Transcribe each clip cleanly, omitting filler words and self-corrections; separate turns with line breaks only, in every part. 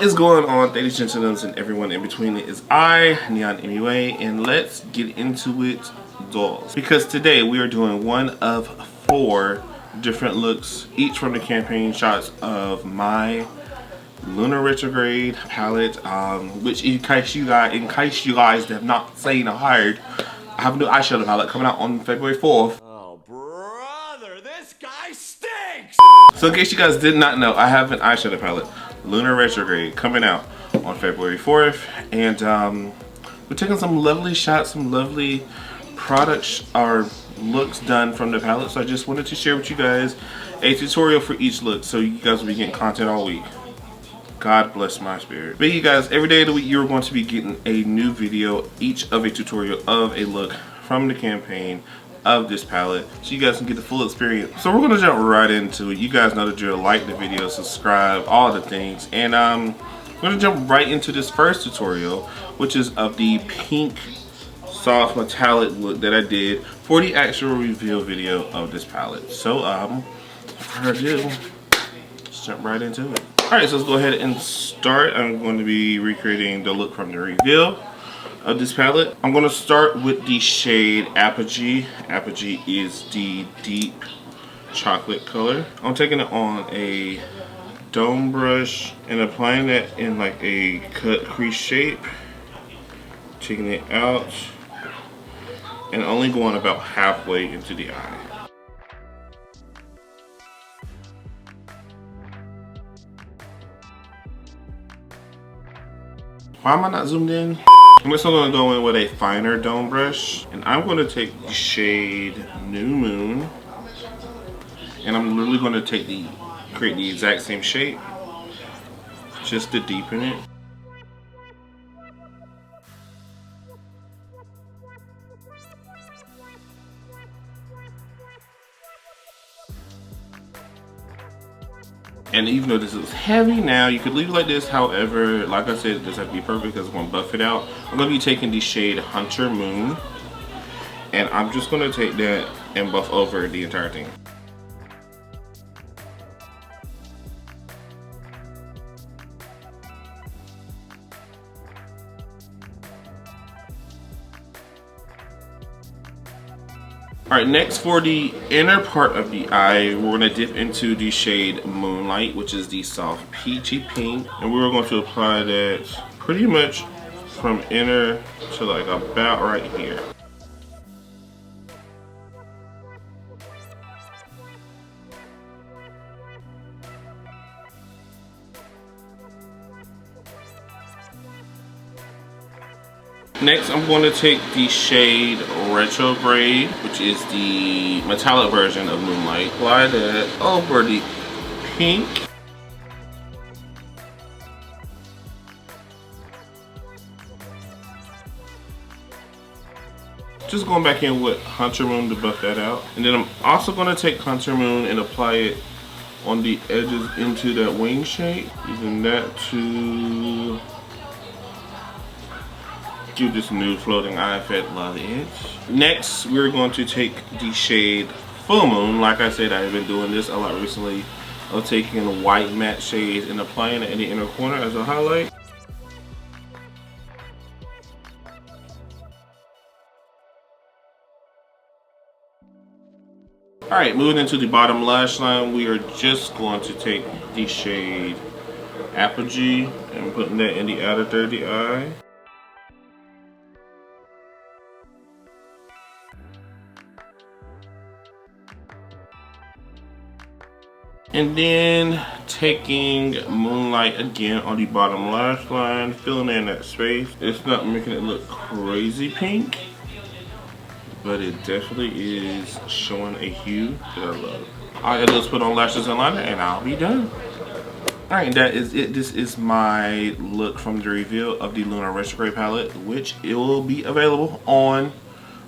What is going on, ladies and gentlemen, and everyone in between? It is I, NeonMUA, and let's get into it, dolls. Because today we are doing one of 4 different looks, each from the campaign shots of my LUNAR RETROGRADE palette, which in case you guys have not seen or heard, I have a new eyeshadow palette coming out on February 4th.
Oh, brother, this guy stinks!
So in case you guys did not know, I have an eyeshadow palette, LUNAR RETROGRADE, coming out on February 4th, and we're taking some lovely shots, some lovely products or looks done from the palette. So I just wanted to share with you guys a tutorial for each look, so you guys will be getting content all week. God bless my spirit. But you guys, every day of the week you're going to be getting a new video, each of a tutorial of a look from the campaign of this palette, so you guys can get the full experience. So we're gonna jump right into it. You guys know the drill. Like the video, subscribe, all the things, and we're gonna jump right into this first tutorial, which is of the pink soft metallic look that I did for the actual reveal video of this palette. So without further ado, let's jump right into it. Alright, so let's go ahead and start. I'm going to be recreating the look from the reveal of this palette. I'm going to start with the shade Apogee. Apogee is the deep chocolate color. I'm taking it on a dome brush and applying that in like a cut crease shape. Taking it out and only going about halfway into the eye. Why am I not zoomed in? I'm just going to go in with a finer dome brush, and I'm going to take the shade New Moon, and I'm literally going to create the exact same shape, just to deepen it. And even though this is heavy now, you could leave it like this. However, like I said, it doesn't have to be perfect because I'm going to buff it out. I'm going to be taking the shade Hunter Moon, and I'm just going to take that and buff over the entire thing. Alright, next for the inner part of the eye, we're going to dip into the shade Moonlight, which is the soft peachy pink. And we're going to apply that pretty much from inner to like about right here. Next, I'm going to take the shade Retrograde, which is the metallic version of Moonlight. Apply that over the pink. Just going back in with Hunter Moon to buff that out. And then I'm also going to take Hunter Moon and apply it on the edges into that wing shape. Using that to give this new floating eye effect along the edge. Next, we're going to take the shade Full Moon. Like I said, I've been doing this a lot recently, of taking white matte shades and applying it in the inner corner as a highlight. Alright, moving into the bottom lash line, we are just going to take the shade Apogee and putting that in the outer third of the eye. And then taking Moonlight again on the bottom lash line, filling in that space. It's not making it look crazy pink, but it definitely is showing a hue that I love. Alright, let's put on lashes and liner and I'll be done. Alright, that is it. This is my look from the reveal of the LUNAR RETROGRADE palette, which it will be available on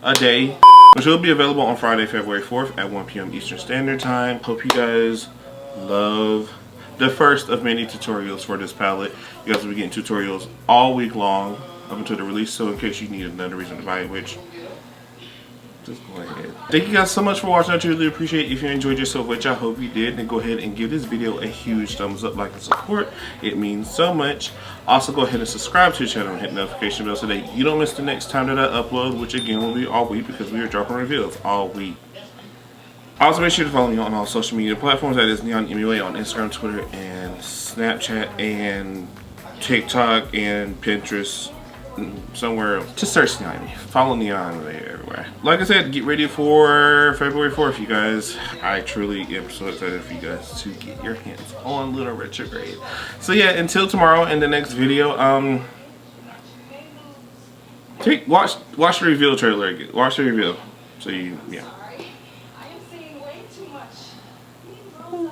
a day, which will be available on Friday, February 4th at 1 p.m. Eastern Standard Time. Hope you guys love the first of many tutorials for this palette. You guys will be getting tutorials all week long up until the release, so in case you need another reason to buy it, which Just go ahead. Thank you guys so much for watching. I truly appreciate it. If you enjoyed yourself, which I hope you did, then go ahead and give this video a huge thumbs up, like, and support. It means so much. Also, go ahead and subscribe to the channel and hit the notification bell so that you don't miss the next time that I upload, which again will be all week because we are dropping reveals all week. Also, make sure to follow me on all social media platforms. That is NeonMUA on Instagram, Twitter, and Snapchat, and TikTok, and Pinterest. Somewhere else. Just search Neon. Follow Neon everywhere. Like I said, get ready for February 4th, you guys. I truly am so excited for you guys to get your hands on LUNAR Retrograde. So yeah, until tomorrow in the next video, watch the reveal trailer again. Watch the reveal. So yeah.